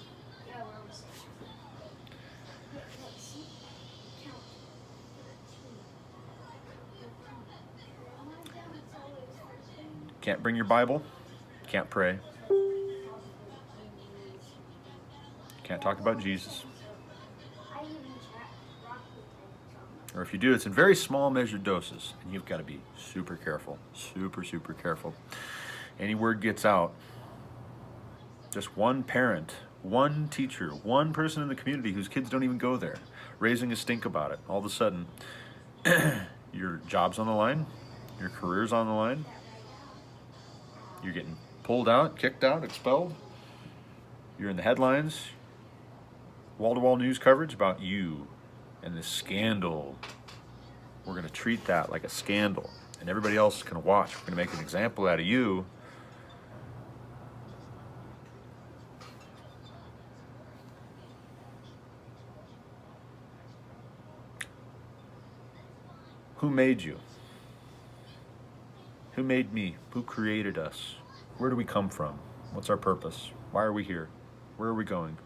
[SPEAKER 1] Can't bring your Bible, can't pray, can't talk about Jesus. Or if you do, it's in very small measured doses, and you've got to be super careful, super careful. Any word gets out, just one parent, one teacher, one person in the community whose kids don't even go there, raising a stink about it. All of a sudden, your job's on the line, your career's on the line, you're getting pulled out, kicked out, expelled, you're in the headlines, wall-to-wall news coverage about you and this scandal. We're going to treat that like a scandal, and everybody else can watch. We're going to make an example out of you. Who made you? Who made me? Who created us? Where do we come from? What's our purpose? Why are we here? Where are we going?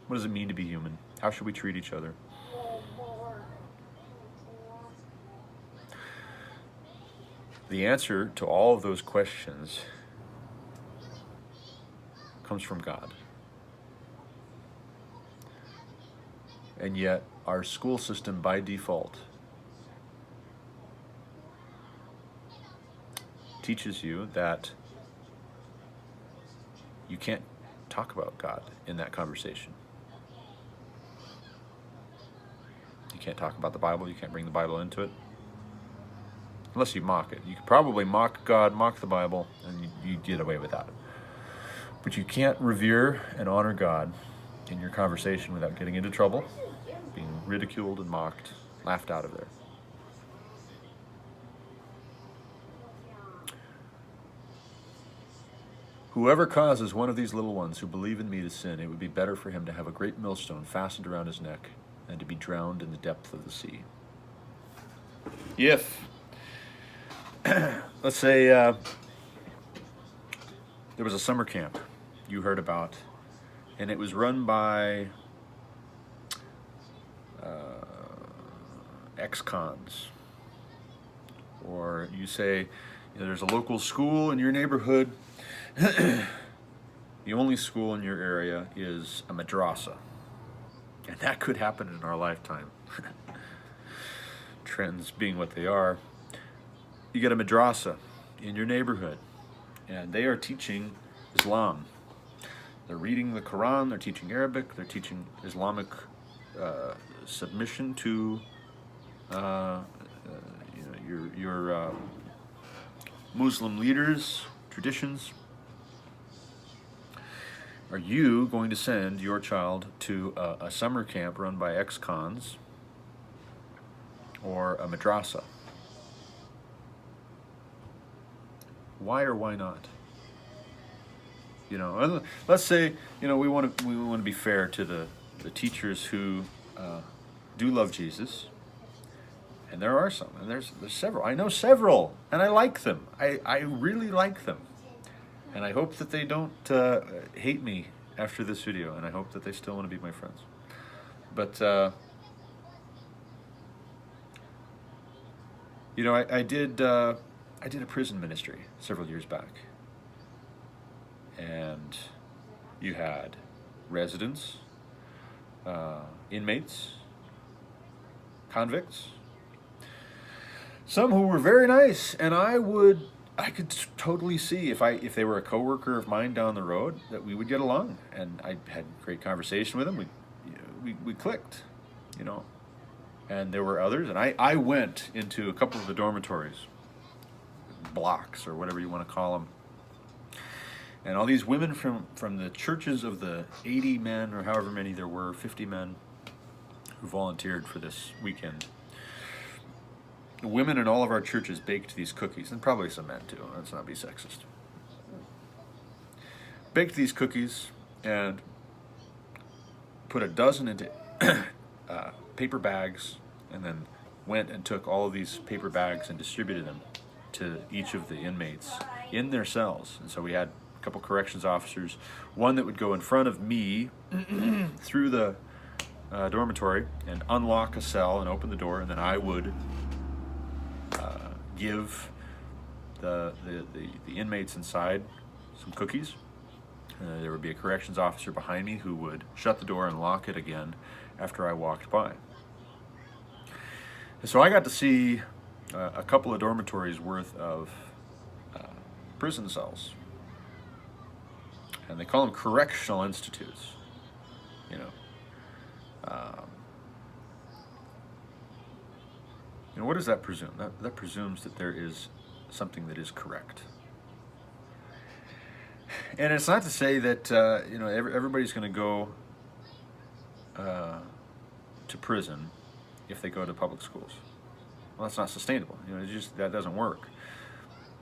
[SPEAKER 1] What does it mean to be human? How should we treat each other? The answer to all of those questions comes from God. And yet, our school system by default teaches you that you can't talk about God in that conversation. You can't talk about the Bible, you can't bring the Bible into it. Unless you mock it. You could probably mock God, mock the Bible, and you get away with that. But you can't revere and honor God in your conversation without getting into trouble, being ridiculed and mocked, laughed out of there. Whoever causes one of these little ones who believe in me to sin, it would be better for him to have a great millstone fastened around his neck than to be drowned in the depth of the sea. If let's say there was a summer camp you heard about, and it was run by ex-cons. Or you say, there's a local school in your neighborhood. The only school in your area is a madrasa. And that could happen in our lifetime. Trends being what they are. You get a madrasa in your neighborhood, and they are teaching Islam. They're reading the Quran, they're teaching Arabic, they're teaching Islamic submission to your Muslim leaders, traditions. Are you going to send your child to a summer camp run by ex-cons or a madrasa? Why or why not? Let's say we want to be fair to the teachers who do love Jesus, and there are some, and there's several. I know several, and I like them. I really like them, and I hope that they don't hate me after this video, and I hope that they still want to be my friends. But I did a prison ministry several years back, and you had residents, inmates, convicts, some who were very nice, and I could totally see if they were a coworker of mine down the road that we would get along, and I had great conversation with them. We clicked, And there were others, and I went into a couple of the dormitories, blocks or whatever you want to call them, and all these women from the churches of the 80 men, or however many there were, 50 men who volunteered for this weekend. The women in all of our churches baked these cookies, and probably some men too, let's not be sexist. Baked these cookies and put a dozen into paper bags, and then went and took all of these paper bags and distributed them to each of the inmates in their cells. And so we had a couple corrections officers, one that would go in front of me through the dormitory and unlock a cell and open the door, and then I would give the inmates inside some cookies. There would be a corrections officer behind me who would shut the door and lock it again after I walked by. And so I got to see a couple of dormitories worth of prison cells. And they call them correctional institutes, you know. What does that presume? That presumes that there is something that is correct. And it's not to say that everybody's going to go to prison if they go to public schools. Well, that's not sustainable. That doesn't work.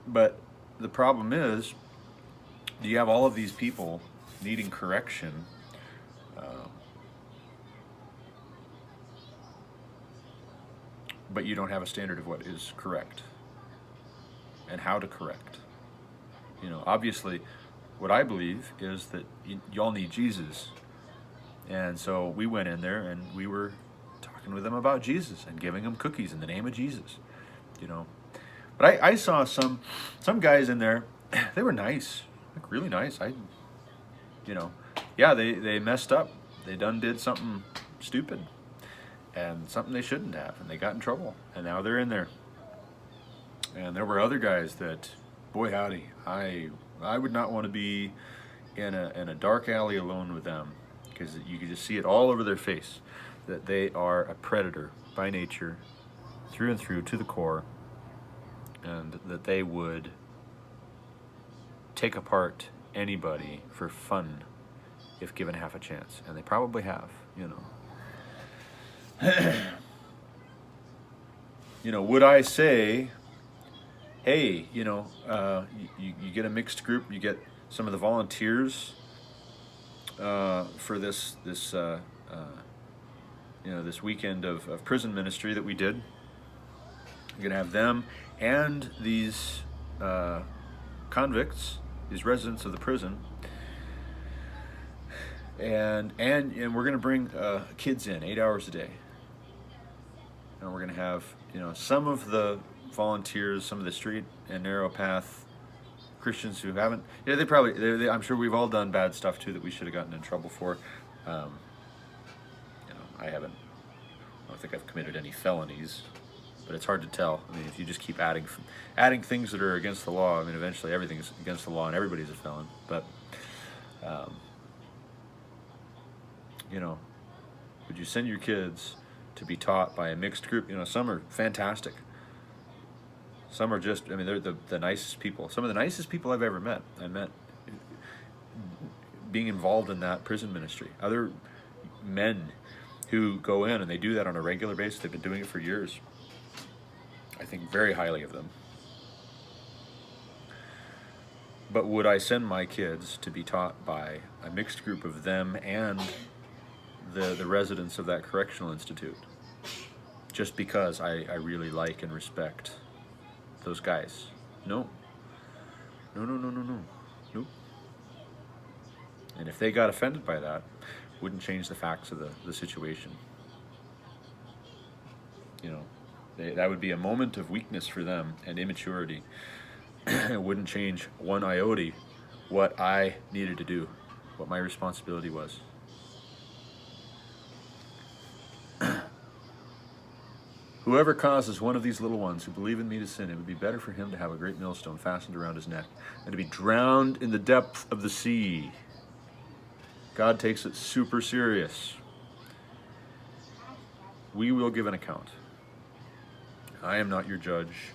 [SPEAKER 1] But the problem is, do you have all of these people needing correction? But you don't have a standard of what is correct and how to correct. Obviously, what I believe is that y'all need Jesus. And so we went in there and we were talking with them about Jesus and giving them cookies in the name of Jesus, But I saw some guys in there, they were nice, like really nice. They messed up. They did something stupid and something they shouldn't have, and they got in trouble, and now they're in there. And there were other guys that, boy howdy, I would not want to be in a dark alley alone with them, because you could just see it all over their face that they are a predator by nature, through and through, to the core, and that they would take apart anybody for fun if given half a chance, and they probably have. Would I say, hey, you get a mixed group, you get some of the volunteers for this weekend of prison ministry that we did. You're gonna have them and these convicts, these residents of the prison, and we're gonna bring kids in 8 hours a day, and we're gonna have some of the volunteers, some of the street and narrow path Christians who haven't. I'm sure we've all done bad stuff too that we should have gotten in trouble for. I haven't. I don't think I've committed any felonies, but it's hard to tell. If you just keep adding things that are against the law, eventually everything's against the law and everybody's a felon. But would you send your kids to be taught by a mixed group? Some are fantastic. Some are just, they're the nicest people. Some of the nicest people I've ever met. I met being involved in that prison ministry. Other men who go in and they do that on a regular basis. They've been doing it for years. I think very highly of them. But would I send my kids to be taught by a mixed group of them and the residents of that correctional institute, just because I really like and respect those guys? No. Nope. And if they got offended by that, wouldn't change the facts of the situation. That would be a moment of weakness for them and immaturity. It wouldn't change one iota what I needed to do, what my responsibility was. Whoever causes one of these little ones who believe in me to sin, it would be better for him to have a great millstone fastened around his neck and to be drowned in the depth of the sea. God takes it super serious. We will give an account. I am not your judge,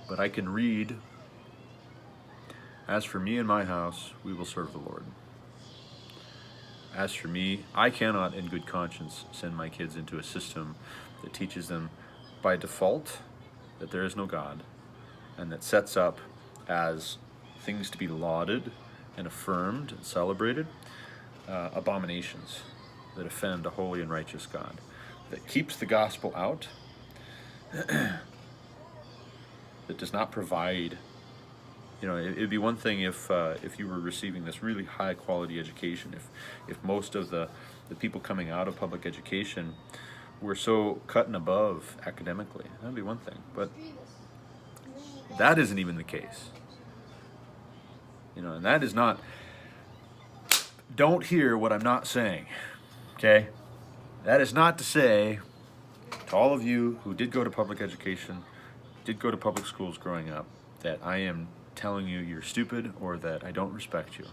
[SPEAKER 1] but I can read, "As for me and my house, we will serve the Lord." As for me, I cannot in good conscience send my kids into a system that teaches them by default that there is no God, and that sets up as things to be lauded and affirmed and celebrated, abominations that offend a holy and righteous God, that keeps the gospel out, that does not provide. It'd be one thing if you were receiving this really high quality education, if most of the people coming out of public education were so cut and above academically. That'd be one thing, but that isn't even the case. And that is not. Don't hear what I'm not saying, okay? That is not to say to all of you who did go to public education, did go to public schools growing up, that I am telling you you're stupid or that I don't respect you.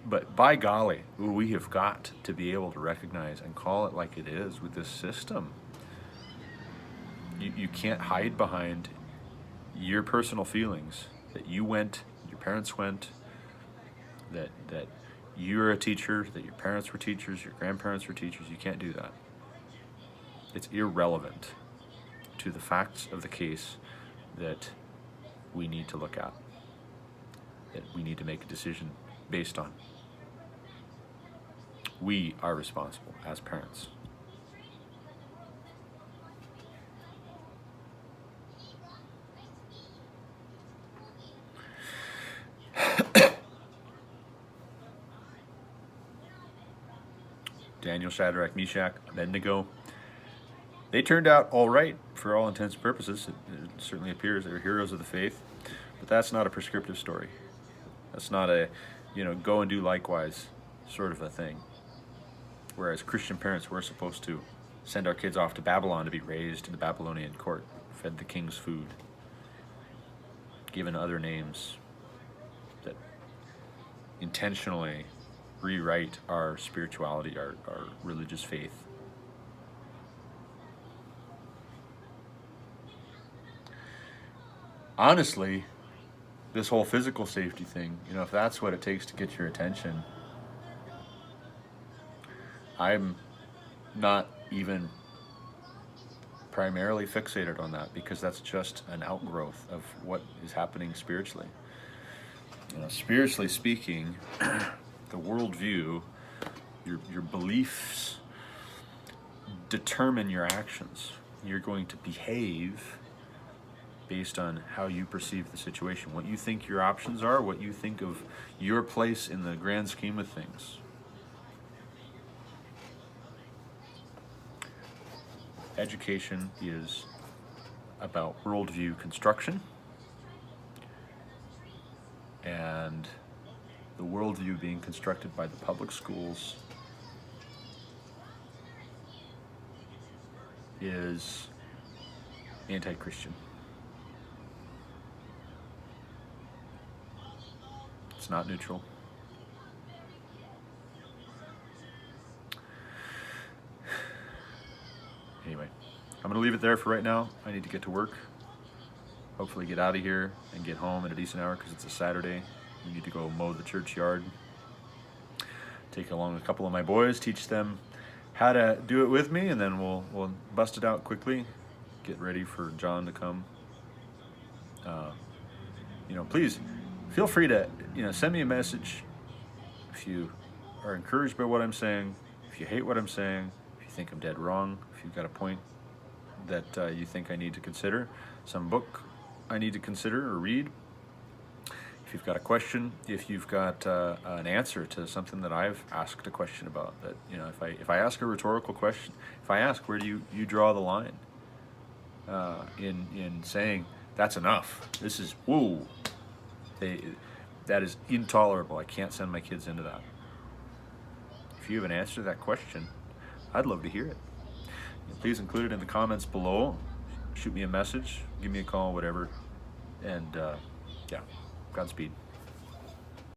[SPEAKER 1] But by golly, we have got to be able to recognize and call it like it is with this system. You can't hide behind your personal feelings that you went, your parents went, that you're a teacher, that your parents were teachers, your grandparents were teachers. You can't do that. It's irrelevant to the facts of the case that we need to look at, that we need to make a decision based on. We are responsible as parents. Daniel, Shadrach, Meshach, Abednego, they turned out all right for all intents and purposes. It certainly appears they were heroes of the faith, but that's not a prescriptive story. That's not a, go and do likewise sort of a thing. Whereas Christian parents, we're supposed to send our kids off to Babylon to be raised in the Babylonian court, fed the king's food, given other names that intentionally rewrite our spirituality, our religious faith. Honestly, this whole physical safety thing, if that's what it takes to get your attention, I'm not even primarily fixated on that, because that's just an outgrowth of what is happening spiritually. Spiritually speaking, the worldview, your beliefs determine your actions. You're going to behave based on how you perceive the situation, what you think your options are, what you think of your place in the grand scheme of things. Education is about worldview construction, and the worldview being constructed by the public schools is anti-Christian. It's not neutral. Anyway, I'm going to leave it there for right now. I need to get to work. Hopefully get out of here and get home at a decent hour, because it's a Saturday. We need to go mow the churchyard. Take along a couple of my boys, teach them how to do it with me, and then we'll bust it out quickly. Get ready for John to come. Please feel free to send me a message if you are encouraged by what I'm saying, if you hate what I'm saying, if you think I'm dead wrong, if you've got a point that you think I need to consider, some book I need to consider or read. If you've got a question, if you've got an answer to something that I've asked a question about, that if I ask a rhetorical question, if I ask, where do you draw the line in saying that's enough? This is that is intolerable. I can't send my kids into that. If you have an answer to that question, I'd love to hear it. Please include it in the comments below. Shoot me a message, give me a call, whatever. And Godspeed.